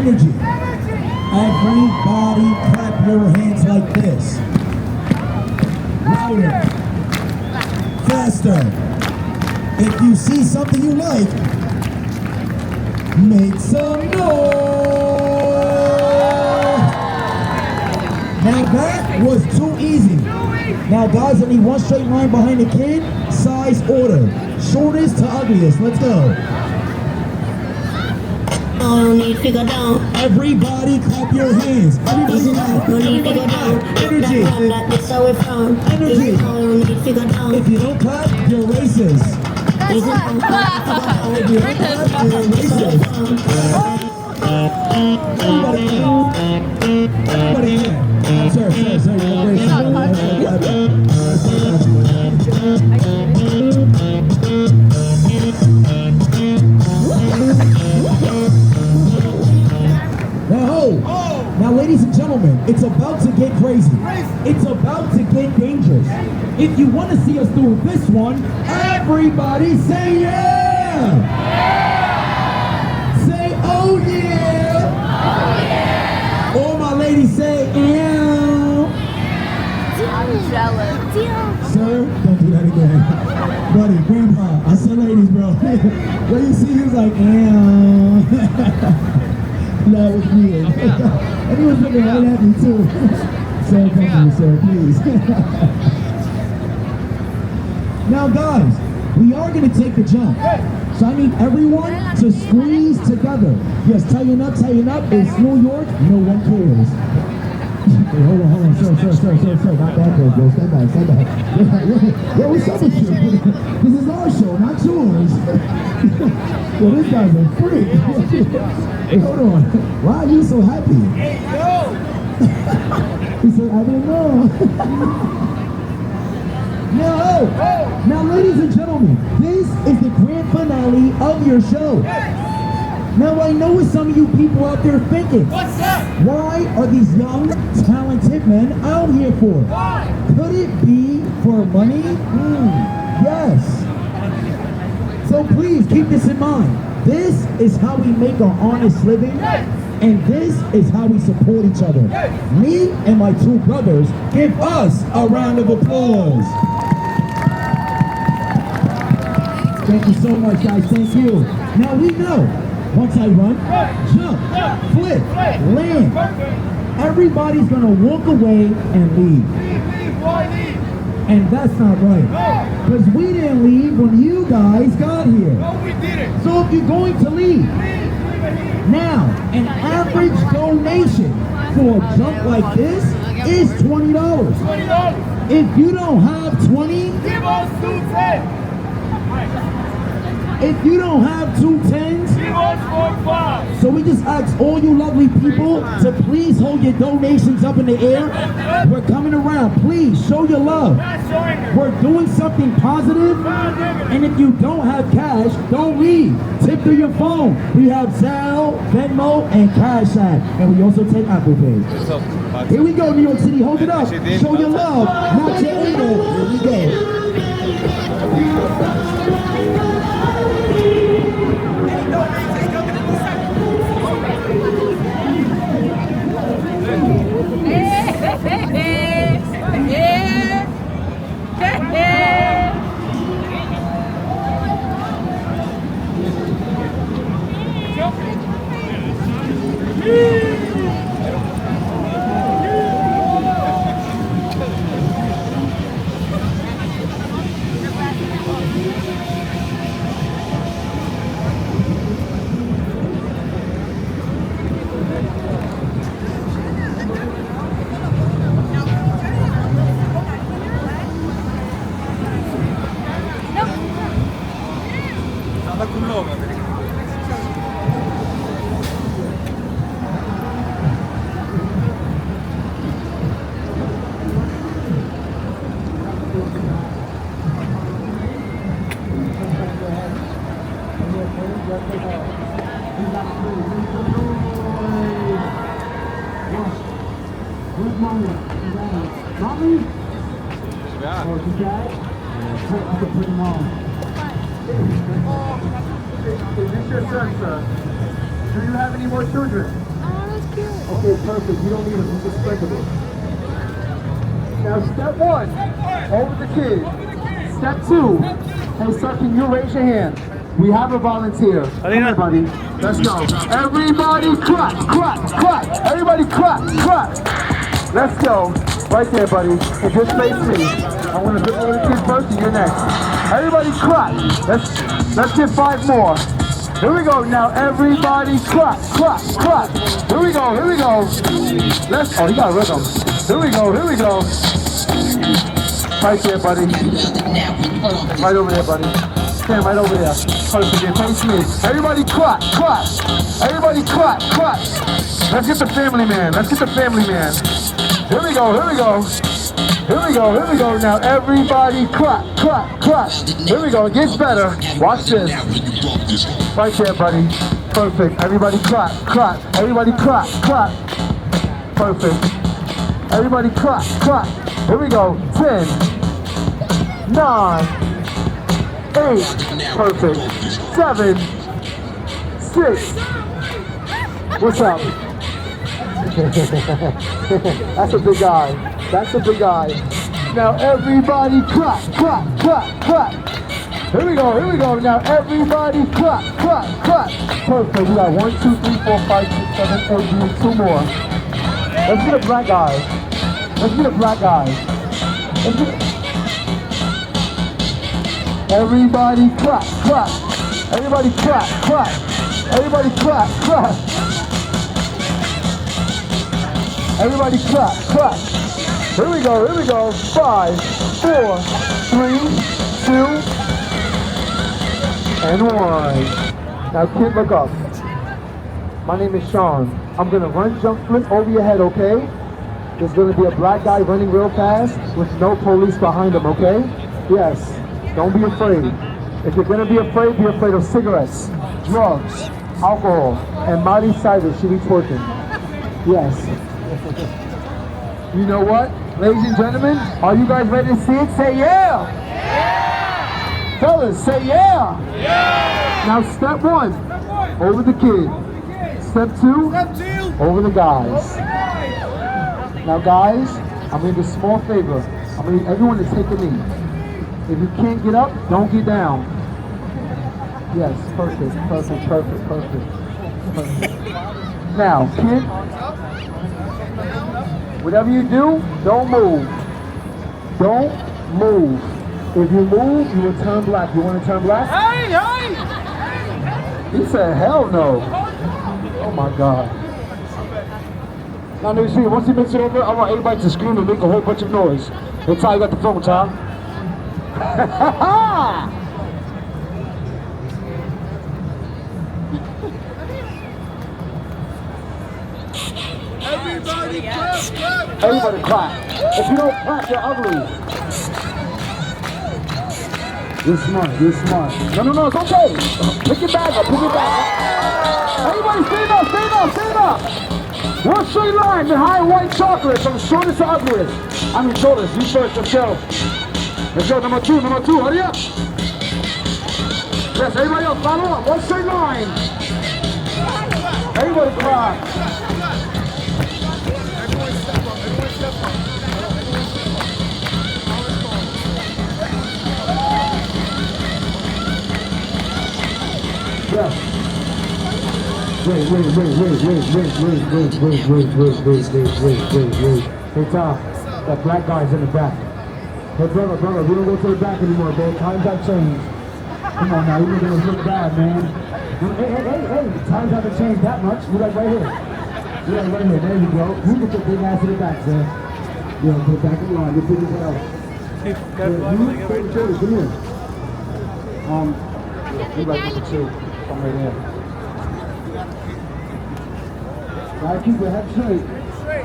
Energy. Everybody clap your hands like this. Louder. Faster. If you see something you like, make some noise. Now that was too easy. Now guys, I need one straight line behind the kid, size order. Shortest to ugliest, let's go. No need to go down. Everybody clap your hands. Everybody clap. No need to go down. Energy. That's how we found. Energy. No need to go down. If you don't clap, you're racist. If you don't clap, you're racist. Everybody clap. Everybody clap. Sir, you're Now, ladies and gentlemen, it's about to get crazy. It's about to get dangerous. If you want to see us do this one, everybody say yeah! Say oh yeah! Oh yeah! All my ladies say ew! I'm jealous. Sir, don't do that again. Buddy, grandpa, I said ladies, bro. When you see, he was like ew. That was weird. And he was looking right at me too. Sir, come here, sir, please. Now guys, we are going to take the jump. So I need everyone to squeeze together. Yes, tighten up. It's New York, no one cares. Hey, hold on, sir. Not that close, bro. Stand back. Yo, what's up with you? This is our show, not yours. Well, this guy's a freak. Hey, hold on. Why are you so happy? Hey, yo! He said, I didn't know. Now, ladies and gentlemen, this is the grand finale of your show. Now, I know what some of you people out there thinking. What's up? Why are these young, talented men out here for? Why? Could it be for money? Yes. So please keep this in mind. This is how we make our honest living, and this is how we support each other. Me and my two brothers, give us a round of applause. Thank you so much, guys. Thank you. Now we know, once I run, jump, flip, land, everybody's gonna walk away and leave. And that's not right. Because we didn't leave when you guys got here. No, we didn't. So if you're going to leave, now an average donation for a jump like this is $20. $20. If you don't have 20, Give us 210. if you don't have 2 tens, Give us 45. so we just ask all you lovely people to please hold your donations up in the air. We're coming around. Please show your love. Not showing it. We're doing something positive, and if you don't have cash, don't leave. Tip through your phone. We have Zelle, Venmo, and Cash App, and we also take Apple Pay. Here we go, New York City. Hold it up. Show your love, not your ego. Here we go. Is this your son, sir? Do you have any more children? Okay, perfect. You don't need them. Just sprinkle them. Now, step one, over the kid. Step two, hey, sir, can you raise your hand? We have a volunteer. Come here, buddy. Let's go. Everybody clap, clap, clap. Everybody clap, clap. Let's go. Right there, buddy. And just face me. I want to pick one of the kids first and you're next. Everybody clap. Let's get 5 more. Here we go. Now everybody clap, clap, clap. Here we go, here we go. Oh, you got rhythm. Here we go, here we go. Right there, buddy. Right over there, buddy. Stand right over there. Perfect. Face me. Everybody clap, clap. Everybody clap, clap. Let's get the family man. Let's get the family man. Here we go, here we go. Here we go, here we go. Now everybody clap, clap, clap. Here we go, it gets better. Watch this. Right there, buddy. Perfect. Everybody clap, clap. Everybody clap, clap. Perfect. Everybody clap, clap. Here we go. 10, 9, 8. Perfect. 7, 6. What's up? That's a big guy. That's a big guy. Now everybody clap, clap, clap, clap. Here we go, here we go. Now everybody clap, clap, clap. Perfect. We got 1, 2, 3, 4, 5, 6, 7, 8. We need 2 more. Let's get a black guy. Let's get a black guy. Let's get... Everybody clap, clap. Everybody clap, clap. Everybody clap, clap. Everybody clap, clap. Here we go, here we go. 5, 4, 3, 2, and 1. Now kid, look up. My name is Sean. I'm gonna run jump flip over your head, okay? There's gonna be a black guy running real fast with no police behind him, okay? Yes, don't be afraid. If you're gonna be afraid of cigarettes, drugs, alcohol, and Miley Cyrus should be twerking. Yes. You know what? Ladies and gentlemen, are you guys ready to see it? Say yeah! Yeah! Fellas, say yeah! Yeah! Now step 1, over the kid. Step 2, over the guys. Now guys, I'm gonna do a small favor. I'm gonna need everyone to take a knee. If you can't get up, don't get down. Yes, perfect, perfect, perfect, perfect. Now, kid, whatever you do, don't move. Don't move. If you move, you will turn black. You want to turn black? Hey, hey! He said, hell no. Oh my God. Now, let me see. Once he makes it over, I want everybody to scream and make a whole bunch of noise. That's how you got the phone, Tom. Everybody clap, clap, clap. Everybody clap. If you don't clap, you're ugly. You're smart, you're smart. No, it's okay. Pick your bag up, pick your bag up. Everybody stand up, stand up, stand up. One straight line behind white chocolate from shortest to ugliest. I mean shortest, you first, let's go. Let's go, number 2, hurry up. Yes, everybody else, follow up, one straight line. Everybody clap. Yeah. Wait. Hey Tom, that black guy's in the back. Hey brother, we don't go to the back anymore, bro. Times have changed. Come on now, you're gonna look bad, man. Hey, times haven't changed that much. You're like right here. You're like right here, there you go. You get your big ass in the back, sir. Yeah, put it back in line, you're big as hell. Come here. You like number 2. Come right here. Gotta keep your head straight.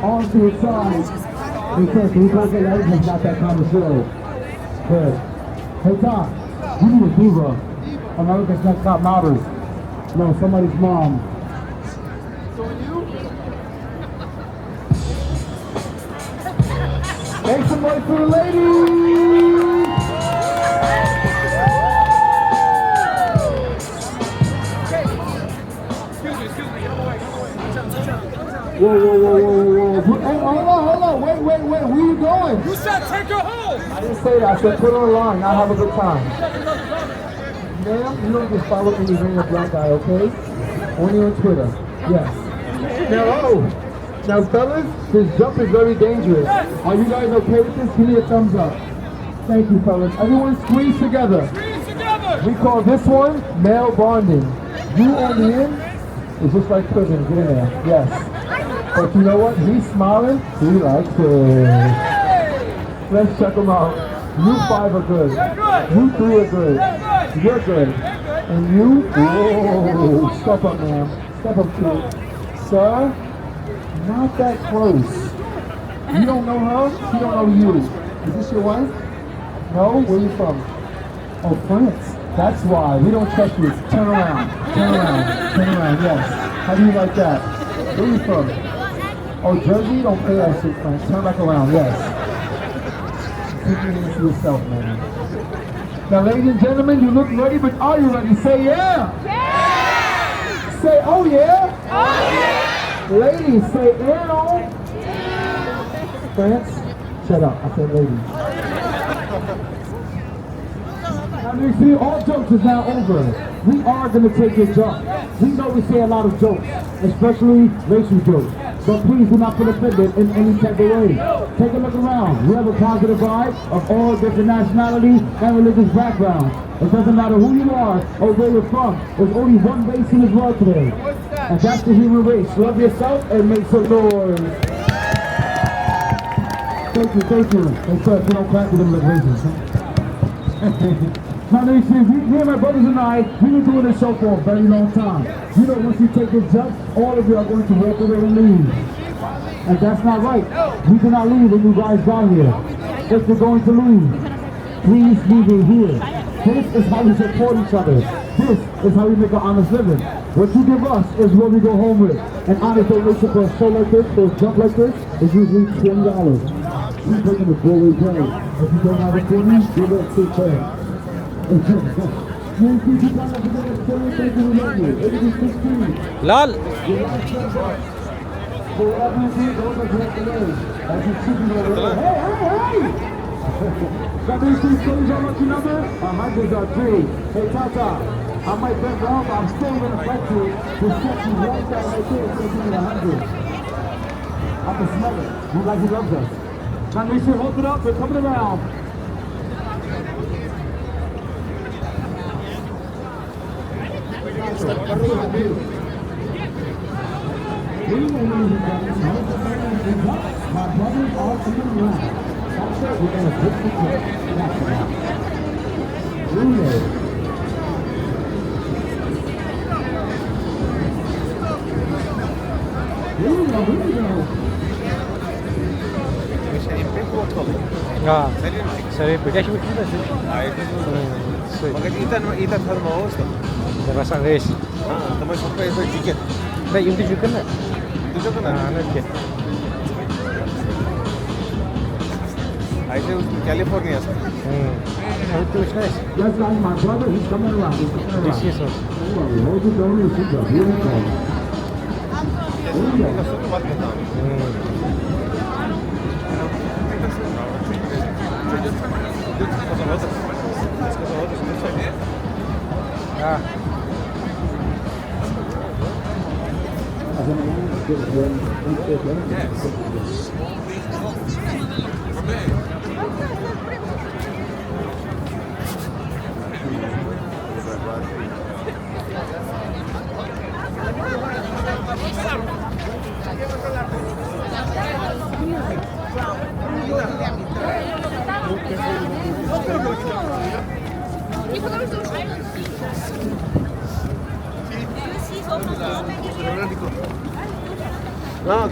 Arms to your sides. Hey, sir, can you go get everything? Not that kind of show. Good. Hey, Tom, you need a diva. America's Next Top Models. No, somebody's mom. Make some noise for the ladies! Excuse me, get away. Whoa, whoa, whoa, whoa, whoa, whoa. Hey, hold on. Wait. Where you going? You said take her home. I didn't say that. I said put her on line. Now have a good time. Ma'am, you don't just follow any random black guy, okay? Only on Twitter. Yes. Now, fellas, this jump is very dangerous. Are you guys okay with this? Give me a thumbs up. Thank you, fellas. Everyone squeeze together. Squeeze together. We call this one male bonding. You on him is just like prison. Get in there. Yes. But you know what? He's smiling. He likes it. Let's check him out. You 5 are good. You 3 are good. You're good. And you? Whoa. Step up, ma'am. Step up, kid. Sir, not that close. You don't know her. She don't know you. Is this your wife? No? Where are you from? Oh, France. That's why. We don't trust you. Turn around. Turn around. Turn around. Yes. How do you like that? Where are you from? Oh, Jersey? Don't play that shit, France. Turn back around. Yes. Take your hands to yourself, man. Now, ladies and gentlemen, you look ready, but are you ready? Say yeah. Yeah. Say oh yeah. Oh yeah. Ladies, say ew. France, shut up. I said ladies. Now you see, all jokes is now over. We are going to take a jump. We know we say a lot of jokes, especially racial jokes. But please do not feel offended in any type of way. Take a look around. We have a positive vibe of all different nationalities and religious backgrounds. It doesn't matter who you are or where you're from. There's only one race in this world today. And that's the human race. Love yourself and make some noise. Thank you. Hey, sir, if you don't clap, we're going to look racist. Now, you see, me and my brothers and I, we've been doing this show for a very long time. You know, once you take this jump, all of you are going to walk away and leave. And that's not right. We cannot leave when you guys got here. If you're going to leave, please leave it here. This is how we support each other. This is how we make an honest living. What you give us is what we go home with. An honest donation for a show like this, for a jump like this, is usually $20. We're taking a Broadway play. If you don't have a 20, give it to $10. LOL. That means these things are lucky number? 103. Hey Tata, I might bet wrong, but I'm still gonna fight you to set you right down right there, so you 100. I can smell it. You like he loves us. Now make sure you hold it up, they're coming around. Sarap. Kaya siya kita sih. Makanya itan har mau sto. Terasa guys. Teman sampai itu tiket. Nah, yung juga na. Itu kan Ano tiket. Aise usko California sto. How to is nice. Yes, guys, my brother, he's coming around. He's coming around. This is so. Hold it down here, sit down. Here we go. No,